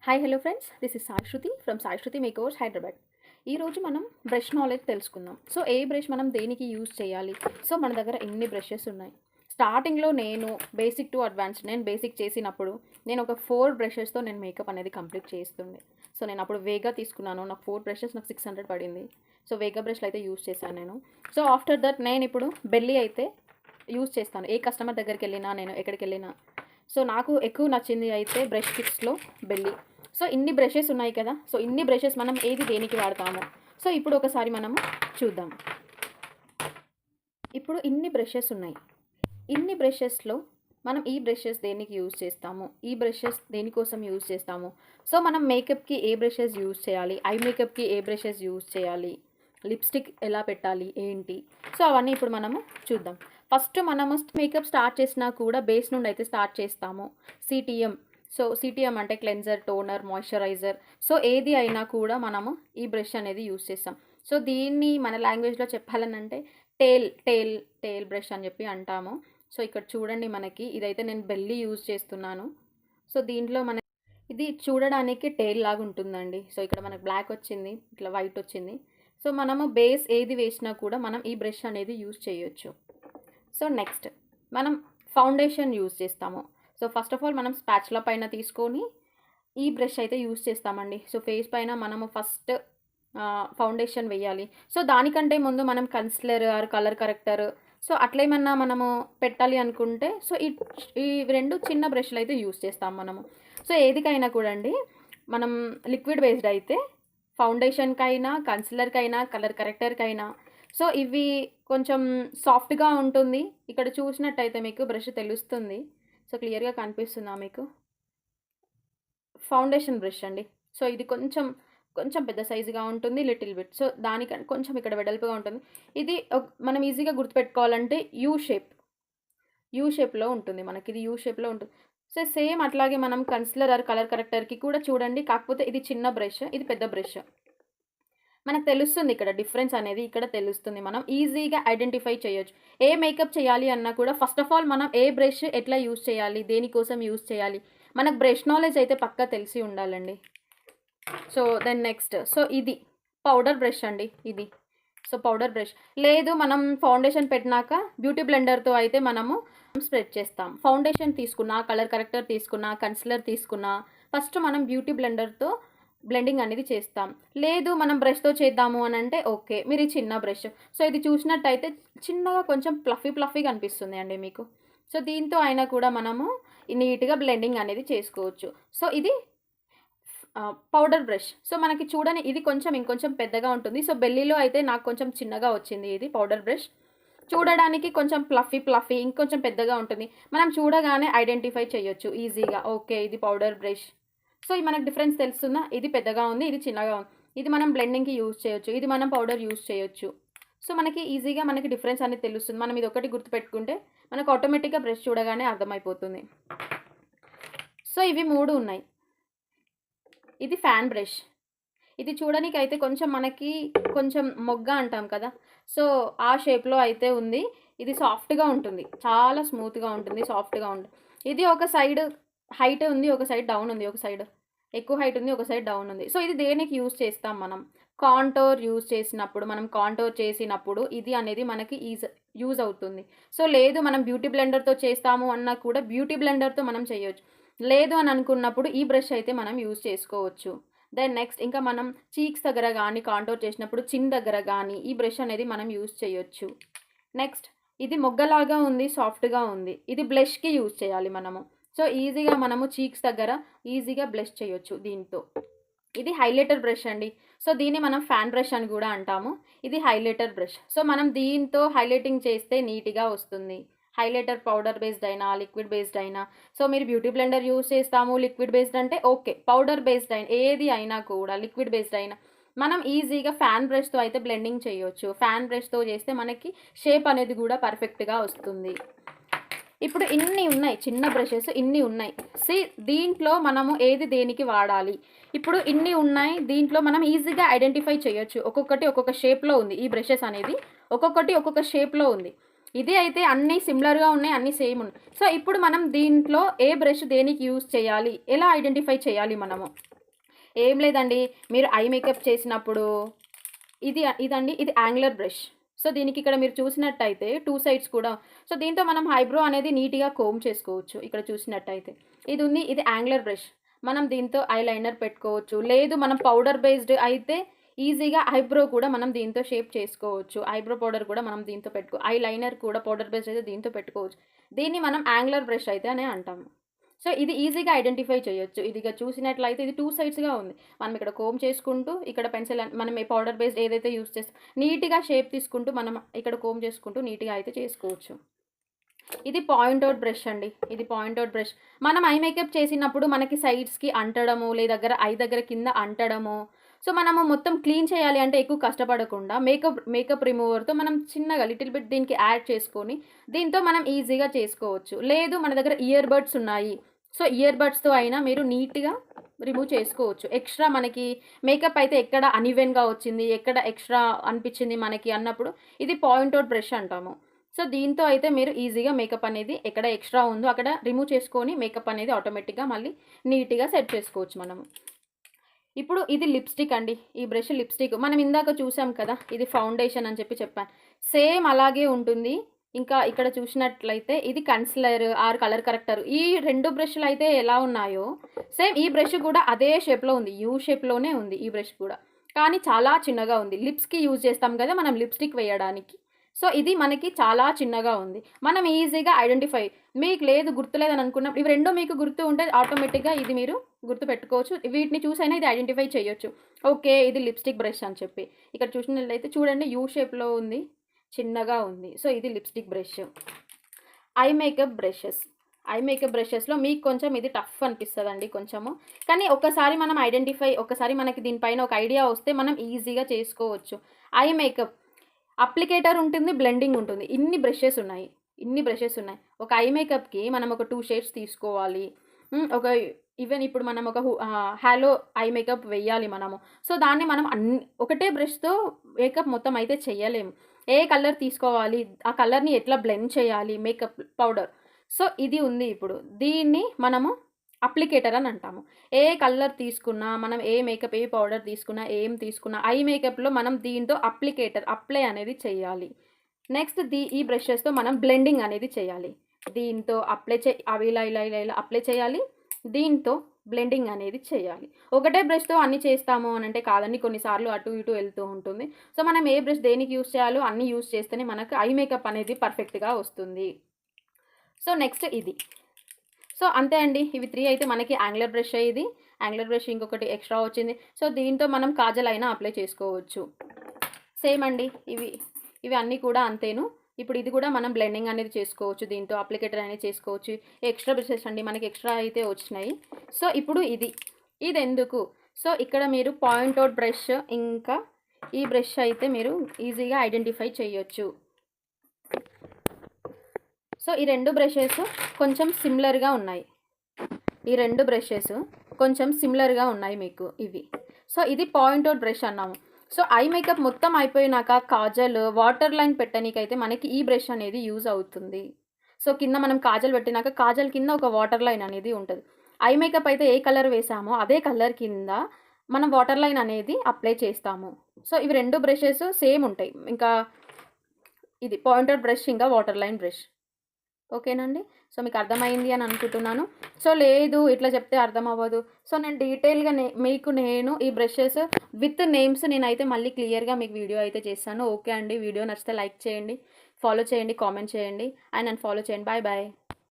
Hi hello friends, this is Sai Shruti from Sai Shruti makeovers Hyderabad. ఈరోజు మనం brush knowledge తెలుసుకుందాం. So ఏ brush మనం దేనికి యూజ్ చేయాలి. సో మన దగ్గర ఎన్ని బ్రషెస్ ఉన్నాయి. స్టార్టింగ్లో నేను బేసిక్ టు అడ్వాన్స్డ్ నేను బేసిక్ చేసినప్పుడు నేను ఒక 4 బ్రషెస్తో నేను మేకప్ అనేది కంప్లీట్ చేస్తుండే. సో నేను అప్పుడు వేగా తీసుకున్నాను. నాకు 4 బ్రషెస్ నాకు 600 పడింది. సో వేగా బ్రష్లు అయితే యూజ్ చేశాను నేను. సో ఆఫ్టర్ దట్ నేను ఇప్పుడు బెల్లీ అయితే యూజ్ చేస్తాను. ఏ కస్టమర్ దగ్గరికి వెళ్ళినా నేను ఎక్కడికి వెళ్ళినా. సో నాకు ఎక్కువ నచ్చింది అయితే బ్రష్ కిట్స్లో బెల్లీ. సో ఇన్ని బ్రషెస్ ఉన్నాయి కదా. సో ఇన్ని బ్రషెస్ మనం ఏది దేనికి వాడతాము. సో ఇప్పుడు ఒకసారి మనము చూద్దాం. ఇప్పుడు ఇన్ని బ్రషెస్ ఉన్నాయి. ఇన్ని బ్రషెస్లో మనం ఈ బ్రషెస్ దేనికి యూజ్ చేస్తాము, ఈ బ్రషెస్ దేనికోసం యూజ్ చేస్తాము. సో మనం మేకప్కి ఏ బ్రషెస్ యూజ్ చేయాలి, ఐ మేకప్కి ఏ బ్రషెస్ యూజ్ చేయాలి, లిప్స్టిక్ ఎలా పెట్టాలి ఏంటి. సో అవన్నీ ఇప్పుడు మనము చూద్దాం. ఫస్ట్ మనము మేకప్ స్టార్ట్ చేసినా కూడా బేస్ నుండి అయితే స్టార్ట్ చేస్తాము. సిటిఎం. సో సిటిఎం అంటే క్లెన్జర్, టోనర్, మాయిశ్చరైజర్. సో ఏది అయినా కూడా మనము ఈ బ్రష్ అనేది యూజ్ చేస్తాం. సో దీన్ని మన లాంగ్వేజ్లో చెప్పాలనంటే టేల్ బ్రష్ అని చెప్పి అంటాము. సో ఇక్కడ చూడండి, మనకి ఇదైతే నేను బెల్లీ యూజ్ చేస్తున్నాను. సో దీంట్లో ఇది చూడడానికి టేల్ లాగా ఉంటుందండి. సో ఇక్కడ మనకు బ్లాక్ వచ్చింది, ఇట్లా వైట్ వచ్చింది. సో మనము బేస్ ఏది వేసినా కూడా మనం ఈ బ్రష్ అనేది యూజ్ చేయొచ్చు. సో నెక్స్ట్ మనం ఫౌండేషన్ యూజ్ చేస్తాము. సో ఫస్ట్ ఆఫ్ ఆల్ మనం స్పాచులా పైన తీసుకొని ఈ బ్రష్ అయితే యూజ్ చేస్తామండి. సో ఫేస్ పైన మనము ఫస్ట్ ఫౌండేషన్ వేయాలి. సో దానికంటే ముందు మనం concealer or colour corrector so అట్లేమన్నా మనము పెట్టాలి అనుకుంటే సో ఈ 2 చిన్న బ్రష్లు అయితే యూజ్ చేస్తాం మనము. సో ఏదికైనా కూడా అండి, మనం లిక్విడ్ బేస్డ్ అయితే ఫౌండేషన్కైనా, కన్సిలర్కైనా, కలర్ కరెక్టర్కైనా సో ఇవి కొంచెం సాఫ్ట్గా ఉంటుంది. ఇక్కడ చూసినట్టయితే మీకు బ్రష్ తెలుస్తుంది. సో క్లియర్గా కనిపిస్తుందా మీకు? ఫౌండేషన్ బ్రష్ అండి. సో ఇది కొంచెం పెద్ద సైజుగా ఉంటుంది, లిటిల్ బిట్. సో దానికంటే కొంచెం ఇక్కడ వెడల్పుగా ఉంటుంది. ఇది మనం ఈజీగా గుర్తుపెట్టుకోవాలంటే యూ షేప్లో ఉంటుంది. మనకి ఇది యూ షేప్లో ఉంటుంది. సో సేమ్ అట్లాగే మనం కన్సిలర్ ఆర్ కలర్ కరెక్టర్కి కూడా చూడండి. కాకపోతే ఇది చిన్న బ్రష్, ఇది పెద్ద బ్రష్. మనకు తెలుస్తుంది ఇక్కడ డిఫరెన్స్ అనేది ఇక్కడ తెలుస్తుంది. మనం ఈజీగా ఐడెంటిఫై చేయొచ్చు. ఏ మేకప్ చేయాలి అన్నా కూడా ఫస్ట్ ఆఫ్ ఆల్ మనం ఏ బ్రష్ ఎట్లా యూజ్ చేయాలి, దేనికోసం యూజ్ చేయాలి, మనకు బ్రష్ నాలెడ్జ్ అయితే పక్కా తెలిసి ఉండాలండి. సో దెన్ నెక్స్ట్ సో ఇది పౌడర్ బ్రష్ అండి. ఇది సో పౌడర్ బ్రష్ లేదు, మనం ఫౌండేషన్ పెట్టినాక బ్యూటీ బ్లెండర్తో అయితే మనము స్ప్రెడ్ చేస్తాం. ఫౌండేషన్ తీసుకున్నా, కలర్ కరెక్టర్ తీసుకున్నా, కన్సిలర్ తీసుకున్నా ఫస్ట్ మనం బ్యూటీ బ్లెండర్తో బ్లెండింగ్ అనేది చేస్తాం. లేదు మనం బ్రష్తో చేద్దాము అని అంటే ఓకే, మీరు ఈ చిన్న బ్రష్. సో ఇది చూసినట్టయితే చిన్నగా కొంచెం ఫ్లఫీగా అనిపిస్తుంది అండి మీకు. సో దీంతో అయినా కూడా మనము నీట్గా బ్లెండింగ్ అనేది చేసుకోవచ్చు. సో ఇది పౌడర్ బ్రష్. సో మనకి చూడని ఇది ఇంకొంచెం పెద్దగా ఉంటుంది. సో బెల్లీలో అయితే నాకు కొంచెం చిన్నగా వచ్చింది ఇది పౌడర్ బ్రష్. చూడడానికి కొంచెం ఫ్లఫీ ఇంకొంచెం పెద్దగా ఉంటుంది. మనం చూడగానే ఐడెంటిఫై చేయొచ్చు ఈజీగా. ఓకే ఇది పౌడర్ బ్రష్. సో ఇది మనకు డిఫరెన్స్ తెలుస్తుందా? ఇది పెద్దగా ఉంది, ఇది చిన్నగా ఉంది. ఇది మనం బ్లెండింగ్కి యూజ్ చేయొచ్చు, ఇది మనం పౌడర్ యూజ్ చేయొచ్చు. సో మనకి ఈజీగా మనకి డిఫరెన్స్ అనేది తెలుస్తుంది. మనం ఇది ఒకటి గుర్తుపెట్టుకుంటే మనకు ఆటోమేటిక్గా బ్రష్ చూడగానే అర్థమైపోతుంది. సో ఇవి 3 ఉన్నాయి. ఇది ఫ్యాన్ బ్రష్. ఇది చూడడానికి అయితే మనకి కొంచెం మొగ్గ అంటాం కదా. సో ఆ షేప్లో అయితే ఉంది. ఇది సాఫ్ట్గా ఉంటుంది, చాలా స్మూత్గా ఉంటుంది, సాఫ్ట్గా ఉంటుంది. ఇది ఒక సైడ్ హైట్ ఉంది, ఒక సైడ్ డౌన్ ఉంది, ఒక సైడ్ ఎక్కువ హైట్ ఉంది, ఒక సైడ్ డౌన్ ఉంది. సో ఇది దేనికి యూజ్ చేస్తాం మనం? కాంటోర్ యూజ్ చేసినప్పుడు, మనం కాంటోర్ చేసినప్పుడు ఇది అనేది మనకి యూజ్ అవుతుంది. సో లేదు మనం బ్యూటీ బ్లెండర్తో చేస్తాము అన్నా కూడా బ్యూటీ బ్లెండర్తో మనం చేయొచ్చు. లేదు అని అనుకున్నప్పుడు ఈ బ్రష్ అయితే మనం యూజ్ చేసుకోవచ్చు. దెన్ నెక్స్ట్ ఇంకా మనం చీక్స్ దగ్గర కానీ కాంటోర్ చేసినప్పుడు చిన్ దగ్గర కానీ ఈ బ్రష్ అనేది మనం యూజ్ చేయొచ్చు. నెక్స్ట్ ఇది మొగ్గలాగా ఉంది, సాఫ్ట్గా ఉంది. ఇది బ్లష్కి యూజ్ చేయాలి మనము. సో ఈజీగా మనము చీక్స్ దగ్గర ఈజీగా బ్లష్ చేయొచ్చు దీంతో. ఇది హైలైటర్ బ్రష్ అండి. సో దీన్ని మనం ఫ్యాన్ బ్రష్ అని కూడా అంటాము. ఇది హైలైటర్ బ్రష్. సో మనం దీంతో హైలైటింగ్ చేస్తే నీట్గా వస్తుంది. హైలైటర్ పౌడర్ బేస్డ్ అయినా, లిక్విడ్ బేస్డ్ అయినా. సో మీరు బ్యూటీ బ్లెండర్ యూజ్ చేస్తాము, లిక్విడ్ బేస్డ్ అంటే ఓకే. పౌడర్ బేస్డ్ అయినా ఏది అయినా కూడా, లిక్విడ్ బేస్డ్ అయినా మనం ఈజీగా ఫ్యాన్ బ్రష్తో అయితే బ్లెండింగ్ చేయొచ్చు. ఫ్యాన్ బ్రష్తో చేస్తే మనకి షేప్ అనేది కూడా పర్ఫెక్ట్గా వస్తుంది. ఇప్పుడు ఇన్ని ఉన్నాయి, చిన్న బ్రషెస్ ఇన్ని ఉన్నాయి. దీంట్లో మనము ఏది దేనికి వాడాలి. ఇప్పుడు ఇన్ని ఉన్నాయి, దీంట్లో మనం ఈజీగా ఐడెంటిఫై చేయొచ్చు. ఒక్కొక్కటి ఒక్కొక్క షేప్లో ఉంది. ఈ బ్రషెస్ అనేది ఒక్కొక్కటి ఒక్కొక్క షేప్లో ఉంది. ఇది అయితే అన్నీ సిమిలర్గా ఉన్నాయి, అన్నీ సేమ్ ఉన్నాయి. సో ఇప్పుడు మనం దీంట్లో ఏ బ్రష్ దేనికి యూజ్ చేయాలి, ఎలా ఐడెంటిఫై చేయాలి మనము? ఏం లేదండి, మీరు ఐ మేకప్ చేసినప్పుడు ఇదండి ఇది యాంగులర్ బ్రష్. సో దీనికి ఇక్కడ మీరు చూసినట్టయితే 2 సైడ్స్ కూడా. సో దీంతో మనం ఐబ్రో అనేది నీట్‌గా కోంబ్ చేసుకోవచ్చు. ఇక్కడ చూసినట్టయితే ఇది ఉంది, ఇది యాంగులర్ బ్రష్. మనం దీంతో ఐ లైనర్ పెట్టుకోవచ్చు. లేదు మనం పౌడర్ బేస్డ్ అయితే ఈజీగా ఐబ్రో కూడా మనం దీంతో షేప్ చేసుకోవచ్చు. ఐబ్రో పౌడర్ కూడా మనం దీంతో ఐ లైనర్ కూడా పౌడర్ బేస్డ్ అయితే దీంతో పెట్టుకోవచ్చు. దీన్ని మనం యాంగులర్ బ్రష్ అయితే అనే అంటాము. సో ఇది ఈజీగా ఐడెంటిఫై చేయొచ్చు. ఇదిగా చూసినట్లయితే ఇది 2 సైడ్స్‌గా ఉంది. మనం ఇక్కడ కోంబ్ చేసుకుంటూ, ఇక్కడ పెన్సిల్ మనం ఏ పౌడర్ బేస్డ్ ఏదైతే యూజ్ చేస్తాం నీట్‌గా షేప్ తీసుకుంటూ మనం ఇక్కడ కోంబ్ చేసుకుంటూ నీట్‌గా అయితే చేసుకోవచ్చు. ఇది పాయింట్ అవుట్ బ్రష్ అండి. ఇది పాయింట్ అవుట్ బ్రష్. మనం ఐ మేకప్ చేసినప్పుడు మనకి సైడ్స్‌కి అంటడము, ఐ దగ్గర కింద అంటడము. సో మనము మొత్తం క్లీన్ చేయాలి అంటే ఎక్కువ కష్టపడకుండా మేకప్ రిమూవర్తో మనం చిన్నగా లిటిల్ బిట్ దీనికి యాడ్ చేసుకొని దీంతో మనం ఈజీగా చేసుకోవచ్చు. లేదు మన దగ్గర ఇయర్ బడ్స్ ఉన్నాయి, సో ఇయర్ బడ్స్తో అయినా మీరు నీట్‌గా రిమూవ్ చేసుకోవచ్చు. ఎక్స్ట్రా మనకి మేకప్ అయితే ఎక్కడ అన్‌ఈవెన్‌గా వచ్చింది, ఎక్కడ ఎక్స్ట్రా అనిపించింది మనకి అన్నప్పుడు ఇది పాయింట్ అవుట్ బ్రష్ అంటాము. సో దీంతో అయితే మీరు ఈజీగా మేకప్ అనేది ఎక్కడ ఎక్స్ట్రా ఉందో అక్కడ రిమూవ్ చేసుకొని మేకప్ అనేది ఆటోమేటిక్‌గా మళ్ళీ నీట్‌గా సెట్ చేసుకోవచ్చు మనము. ఇప్పుడు ఇది లిప్స్టిక్ అండి. ఈ బ్రష్ లిప్స్టిక్ మనం ఇందాక చూసాం కదా, ఇది ఫౌండేషన్ అని చెప్పాను. సేమ్ అలాగే ఉంటుంది. ఇంకా ఇక్కడ చూసినట్లయితే ఇది కన్సిలర్ ఆర్ కలర్ కరెక్టర్. ఈ 2 బ్రష్లు అయితే ఎలా ఉన్నాయో సేమ్ ఈ బ్రష్ కూడా అదే షేప్లో ఉంది. యూ షేప్లోనే ఉంది ఈ బ్రష్ కూడా, కానీ చాలా చిన్నగా ఉంది. లిప్స్కి యూజ్ చేస్తాం కదా మనం లిప్స్టిక్ వేయడానికి. సో ఇది మనకి చాలా చిన్నగా ఉంది. మనం ఈజీగా ఐడెంటిఫై, మీకు లేదు గుర్తులేదని అనుకున్నప్పుడు ఇవి 2 మీకు గుర్తు ఉంటే ఆటోమేటిక్గా ఇది మీరు గుర్తుపెట్టుకోవచ్చు. వీటిని చూసైనా ఇది ఐడెంటిఫై చేయొచ్చు. ఓకే ఇది లిప్స్టిక్ బ్రష్ అని చెప్పి. ఇక్కడ చూసినట్లయితే చూడండి యూ షేప్లో ఉంది, చిన్నగా ఉంది. సో ఇది లిప్స్టిక్ బ్రష్. ఐ మేకప్ బ్రషెస్లో మీకు కొంచెం ఇది టఫ్ అనిపిస్తుందండి కొంచెము, కానీ ఒకసారి మనం ఒకసారి మనకి దీనిపైన ఒక ఐడియా వస్తే మనం ఈజీగా చేసుకోవచ్చు. ఐ మేకప్ అప్లికేటర్ ఉంటుంది, బ్లెండింగ్ ఉంటుంది. ఇన్ని బ్రషెస్ ఉన్నాయి. ఒక ఐ మేకప్కి మనం ఒక 2 షేడ్స్ తీసుకోవాలి. ఈవెన్ ఇప్పుడు మనం ఒక హాలో ఐ మేకప్ వెయ్యాలి మనము. సో దాన్ని మనం ఒకటే బ్రష్తో మేకప్ మొత్తం అయితే చెయ్యలేము. ఏ కలర్ తీసుకోవాలి, ఆ కలర్ని ఎట్లా బ్లెండ్ చేయాలి, మేకప్ పౌడర్. సో ఇది ఉంది. ఇప్పుడు దీన్ని మనము అప్లికేటర్ అని అంటాము. ఏ కలర్ తీసుకున్నా, మనం ఏ మేకప్ ఏ పౌడర్ తీసుకున్నా, ఏం తీసుకున్నా ఐ మేకప్లో మనం దీంతో అప్లై అనేది చేయాలి. నెక్స్ట్ ఈ బ్రషెస్తో మనం బ్లెండింగ్ అనేది చేయాలి. దీంతో అవి ఇలా అప్లై చేయాలి, దీంతో బ్లెండింగ్ అనేది చేయాలి. ఒకటే బ్రష్తో అన్నీ చేస్తాము అని అంటే కాదండి, కొన్నిసార్లు అటు ఇటు వెళ్తూ ఉంటుంది. సో మనం ఏ బ్రష్ దేనికి యూస్ చేయాలో అన్నీ యూస్ చేస్తేనే మనకు ఐ మేకప్ అనేది పర్ఫెక్ట్గా వస్తుంది. సో నెక్స్ట్ ఇది. సో అంతే అండి, ఇవి 3 అయితే మనకి యాంగులర్ బ్రష్ ఇంకొకటి ఎక్స్ట్రా వచ్చింది. సో దీంతో మనం కాజల్ అయినా అప్లై చేసుకోవచ్చు. సేమ్ అండి, ఇవి అన్నీ కూడా అంతేను. ఇప్పుడు ఇది కూడా మనం బ్లెండింగ్ అనేది చేసుకోవచ్చు, దీంతో అప్లికేటర్ అనేది చేసుకోవచ్చు. ఎక్స్ట్రా బ్రషెస్ అండి మనకి ఎక్స్ట్రా అయితే వచ్చినాయి. సో ఇప్పుడు ఇది ఎందుకు, సో ఇక్కడ మీరు పాయింట్ అవుట్ బ్రష్ ఇంకా ఈ బ్రష్ అయితే మీరు ఈజీగా ఐడెంటిఫై చేయొచ్చు. సో ఈ 2 బ్రషెస్ కొంచెం సిమిలర్గా ఉన్నాయి మీకు ఇవి. సో ఇది పాయింట్ అవుట్ బ్రష్ అన్నాము. సో ఐ మేకప్ మొత్తం అయిపోయినాక కాజల్ వాటర్ లైన్ పెట్టనీకైతే మనకి ఈ బ్రష్ అనేది యూజ్ అవుతుంది. సో కింద మనం కాజల్ పెట్టినాక కాజల్ కింద ఒక వాటర్ లైన్ అనేది ఉంటుంది. ఐ మేకప్ అయితే ఏ కలర్ వేసామో అదే కలర్ కింద మనం వాటర్ లైన్ అనేది అప్లై చేస్తాము. సో ఇవి 2 బ్రషెస్ సేమ్ ఉంటాయి. ఇంకా ఇది పాయింట్ అవుట్ బ్రష్ ఇంకా వాటర్ లైన్ బ్రష్. ఓకేనండి, సో మీకు అర్థమైంది అని అనుకుంటున్నాను. సో లేదు ఇట్లా చెప్తే అర్థం అవ్వదు. సో నేను డీటెయిల్గా మీకు ఈ బ్రషెస్ విత్ నేమ్స్ నేనైతే మళ్ళీ క్లియర్గా మీకు వీడియో అయితే చేస్తాను. ఓకే అండి, వీడియో నచ్చితే లైక్ చేయండి, ఫాలో చేయండి, కామెంట్ చేయండి అండ్ నన్ను ఫాలో చేయండి. Bye bye.